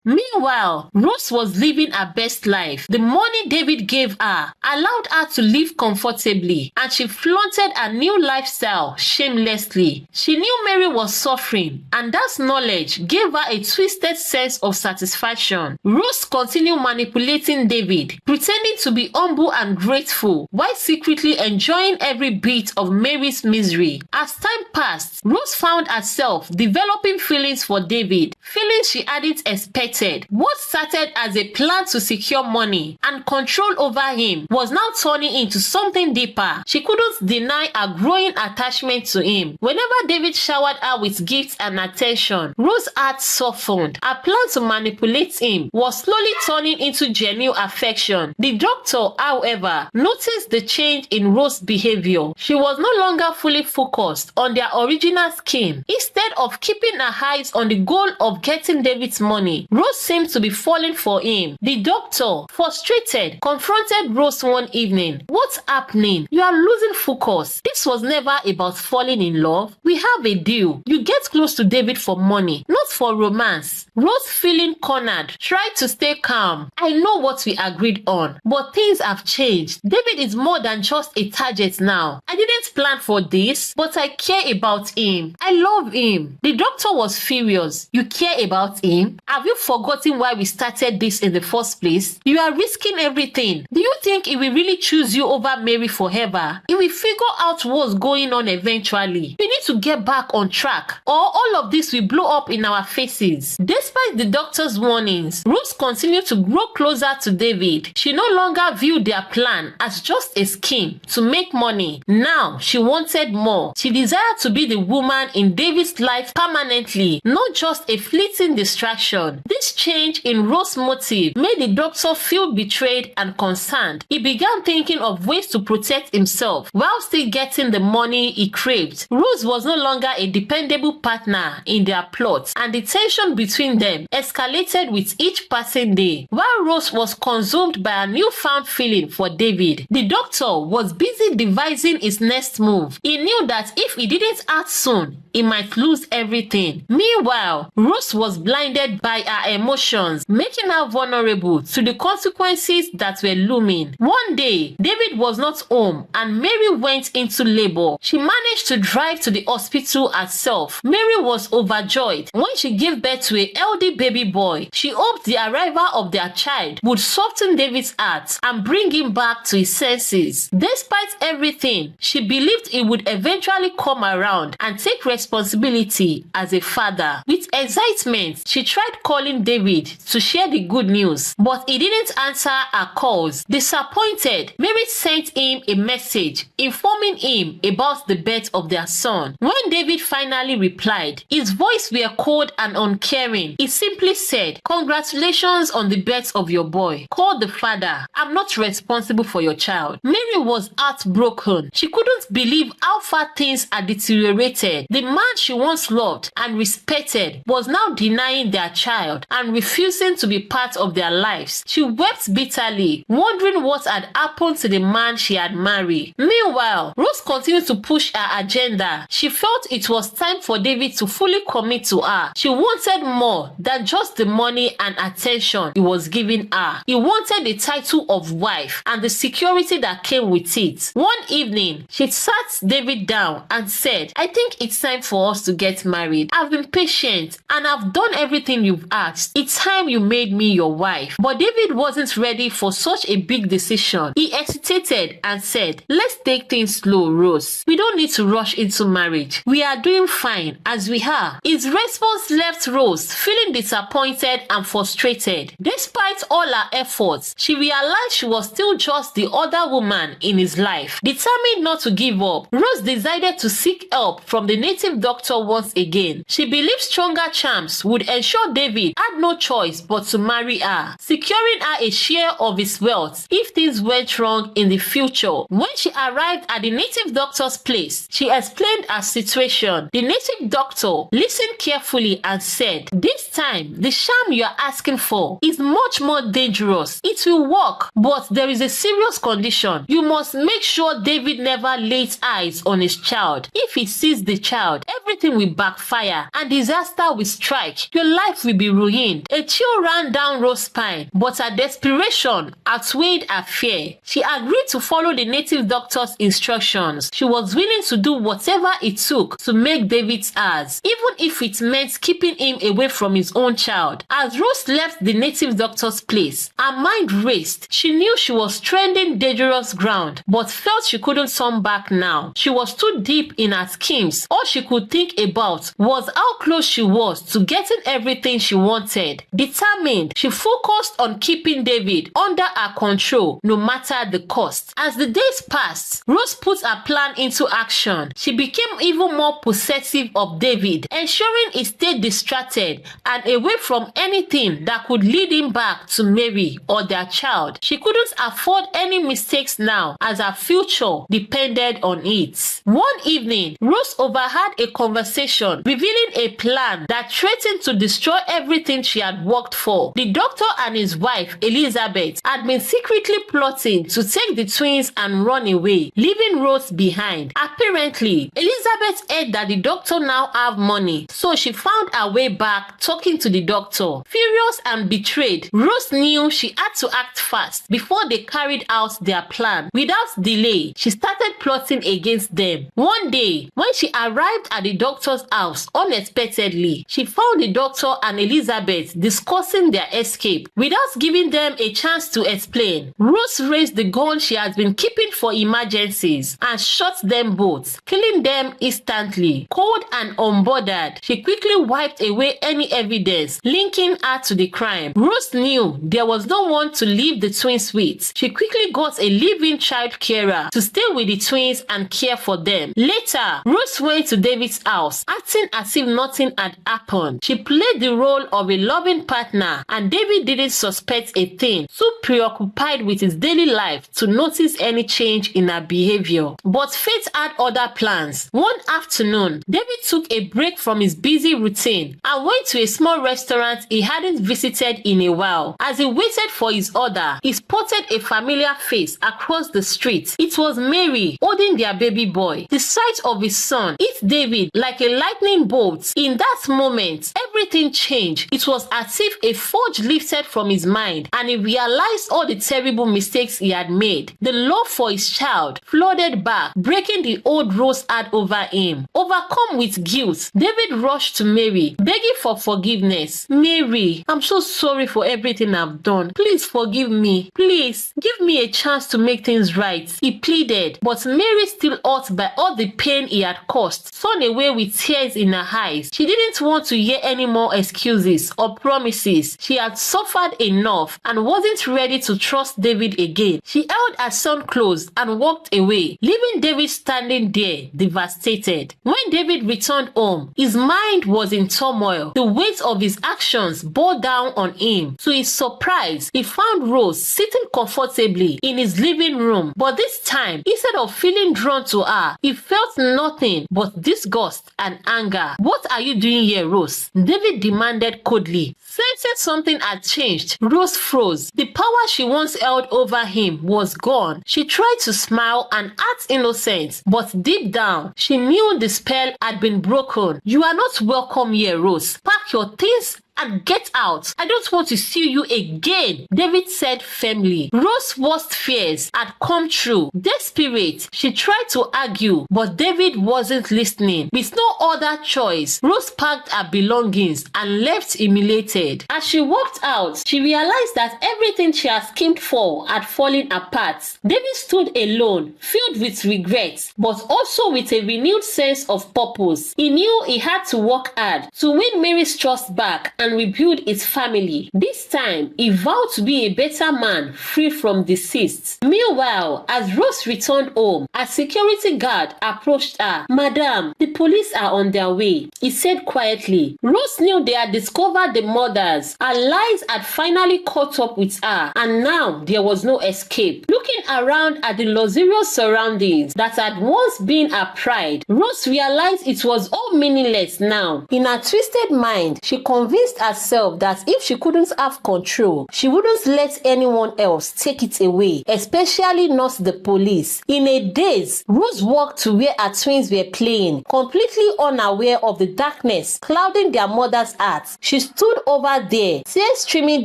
Meanwhile, Rose was living her best life. The money David gave her allowed her to live comfortably, and she flaunted her new lifestyle shamelessly. She knew Mary was suffering, and that knowledge gave her a twisted sense of satisfaction. Rose continued manipulating David, pretending to be humble and grateful, while secretly enjoying every bit of Mary's misery. As time passed, Rose found herself developing feelings for David, feelings she hadn't expected. What started as a plan to secure money and control over him was now turning into something deeper. She couldn't deny her growing attachment to him. Whenever David showered her with gifts and attention, Rose's heart softened. Her plan to manipulate him was slowly turning into genuine affection. The doctor, however, noticed the change in Rose's behavior. She was no longer fully focused on their original scheme. Instead of keeping her eyes on the goal of getting David's money, Rose seemed to be falling for him. The doctor, frustrated, confronted Rose one evening. "What's happening? You are losing focus. This was never about falling in love. We have a deal. You get close to David for money, not for romance." Rose, feeling cornered, tried to stay calm. "I know what we agreed on, but things have changed. David is more than just a target now. I didn't plan for this, but I care about him. I love him." The doctor was furious. "You care about him? Have you forgotten why we started this in the first place? You are risking everything. Do you think he will really choose you over Mary forever? He will figure out what's going on eventually. We need to get back on track, or all of this will blow up in our faces." Despite the doctor's warnings, Rose continued to grow closer to David. She no longer viewed their plan as just a scheme to make money. Now she wanted more. She desired to be the woman in David's life permanently, not just a fleeting distraction. This change in Rose's motive made the doctor feel betrayed and concerned. He began thinking of ways to protect himself while still getting the money he craved. Rose was no longer a dependable partner in their plot, and the tension between them escalated with each passing day. While Rose was consumed by a newfound feeling for David, the doctor was busy devising his next move. He knew that if he didn't act soon, he might lose everything. Meanwhile, Rose was blinded by her emotions, making her vulnerable to the consequences that were looming. One day, David was not home and Mary went into labor. She managed to drive to the hospital herself. Mary was overjoyed when she gave birth to a healthy baby boy. She hoped the arrival of their child would soften David's heart and bring him back to his senses. Despite everything, she believed he would eventually come around and take responsibility as a father. With excitement, she tried calling David to share the good news, but he didn't answer her calls. Disappointed, Mary sent him a message informing him about the birth of their son. When David finally replied, his voice was cold and uncaring. He simply said, "Congratulations on the birth of your boy. Call the father. I'm not responsible for your child." Mary was heartbroken. She couldn't believe how far things had deteriorated. The man she once loved and respected was now denying their child and refusing to be part of their lives. She wept bitterly, wondering what had happened to the man she had married. Meanwhile, Rose continued to push her agenda. She felt it was time for David to fully commit to her. She wanted more than just the money and attention he was giving her. He wanted the title of wife and the security that came with it. One evening, she sat David down and said, "I think it's time for us to get married. I've been patient and I've done everything you've asked. It's time you made me your wife." But David wasn't ready for such a big decision. He hesitated and said, "Let's take things slow, Rose. We don't need to rush into marriage. We are doing fine as we are." His response left Rose feeling disappointed and frustrated. Despite all her efforts, she realized she was still just the other woman in his life. Determined not to give up, Rose decided to seek help from the native doctor once again. She believed stronger charms would ensure David had no choice but to marry her, securing her a share of his wealth if things went wrong in the future. When she arrived at the native doctor's place, she explained her situation. The native doctor listened carefully and said, "This time, the charm you are asking for is much more dangerous. It will work, but there is a serious condition. You must make sure David never lays eyes on his child. If he sees the child, everything will backfire and disaster will strike. Your life will be ruined." ruined. A chill ran down Rose's spine, but her desperation outweighed her fear. She agreed to follow the native doctor's instructions. She was willing to do whatever it took to make David hers, even if it meant keeping him away from his own child. As Rose left the native doctor's place, her mind raced. She knew she was treading dangerous ground, but felt she couldn't turn back now. She was too deep in her schemes. All she could think about was how close she was to getting everything she wanted. Determined, she focused on keeping David under her control, no matter the cost. As the days passed, Rose put her plan into action. She became even more possessive of David, ensuring he stayed distracted and away from anything that could lead him back to Mary or their child. She couldn't afford any mistakes now, as her future depended on it. One evening, Rose overheard a conversation revealing a plan that threatened to destroy everything she had worked for. The doctor and his wife, Elizabeth, had been secretly plotting to take the twins and run away, leaving Rose behind. Apparently, Elizabeth heard that the doctor now have money, so she found her way back talking to the doctor. Furious and betrayed, Rose knew she had to act fast before they carried out their plan. Without delay, she started plotting against them. One day, when she arrived at the doctor's house unexpectedly, she found the doctor and Elizabeth discussing their escape. Without giving them a chance to explain, Rose raised the gun she had been keeping for emergencies and shot them both, killing them instantly. Cold and unbothered, she quickly wiped away any evidence linking her to the crime. Rose knew there was no one to leave the twins with. She quickly got a live-in child carer to stay with the twins and care for them. Later, Rose went to David's house, acting as if nothing had happened. She played the role of a loving partner, and David didn't suspect a thing, too preoccupied with his daily life to notice any change in her behavior. But fate had other plans. One afternoon, David took a break from his busy routine and went to a small restaurant he hadn't visited in a while. As he waited for his order, he spotted a familiar face across the street. It was Mary, holding their baby boy. The sight of his son hit David like a lightning bolt. In that moment, everything changed. It was as if a forge lifted from his mind, and he realized all the terrible mistakes he had made. The love for his child flooded back, breaking the old Rose had over him. Overcome with guilt, David rushed to Mary, begging for forgiveness. "Mary, I'm so sorry for everything I've done. Please forgive me. Please, give me a chance to make things right," he pleaded. But Mary, still hurt by all the pain he had caused, turned away with tears in her eyes. She didn't want to hear any more excuses or promises. She had suffered enough and wasn't ready to trust David again. She held her son close and walked away, leaving David standing there, devastated. When David returned home, his mind was in turmoil. The weight of his actions bore down on him. To his surprise, he found Rose sitting comfortably in his living room. But this time, instead of feeling drawn to her, he felt nothing but disgust and anger. "What are you doing here, Rose?" David demanded coldly. Sensing something had changed, Rose froze. The power she once held over him was gone. She tried to smile and act innocent, but deep down, she knew the spell had been broken. "You are not welcome here, Rose. Pack your things and get out. I don't want to see you again," David said firmly. Rose's worst fears had come true. Desperate, she tried to argue, but David wasn't listening. With no other choice, Rose packed her belongings and left humiliated. As she walked out, she realized that everything she had schemed for had fallen apart. David stood alone, filled with regret, but also with a renewed sense of purpose. He knew he had to work hard to win Mary's trust back and rebuild his family. This time, he vowed to be a better man, free from deceit. Meanwhile, as Rose returned home, a security guard approached her. "Madam, the police are on their way," he said quietly. Rose knew they had discovered the murders. Her lies had finally caught up with her, and now there was no escape. Looking around at the luxurious surroundings that had once been her pride, Rose realized it was all meaningless now. In her twisted mind, she convinced convinced herself that if she couldn't have control, she wouldn't let anyone else take it away, especially not the police. In a daze, Rose walked to where her twins were playing, completely unaware of the darkness clouding their mother's heart. She stood over there, tears streaming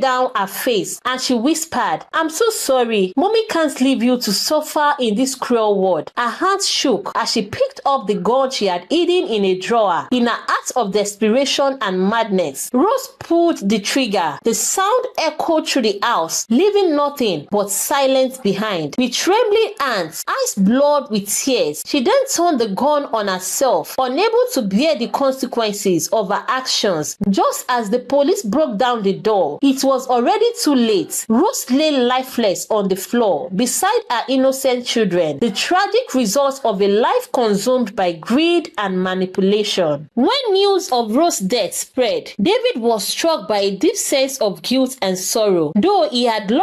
down her face, and she whispered, "I'm so sorry. Mommy can't leave you to suffer in this cruel world." Her hands shook as she picked up the gun she had hidden in a drawer. In her act of desperation and madness, Rose pulled the trigger. The sound echoed through the house, leaving nothing but silence behind. With trembling hands, eyes blurred with tears, she then turned the gun on herself, unable to bear the consequences of her actions. Just as the police broke down the door, it was already too late. Rose lay lifeless on the floor beside her innocent children, the tragic result of a life consumed by greed and manipulation. When news of Rose's death spread, David was struck by a deep sense of guilt and sorrow. Though he had long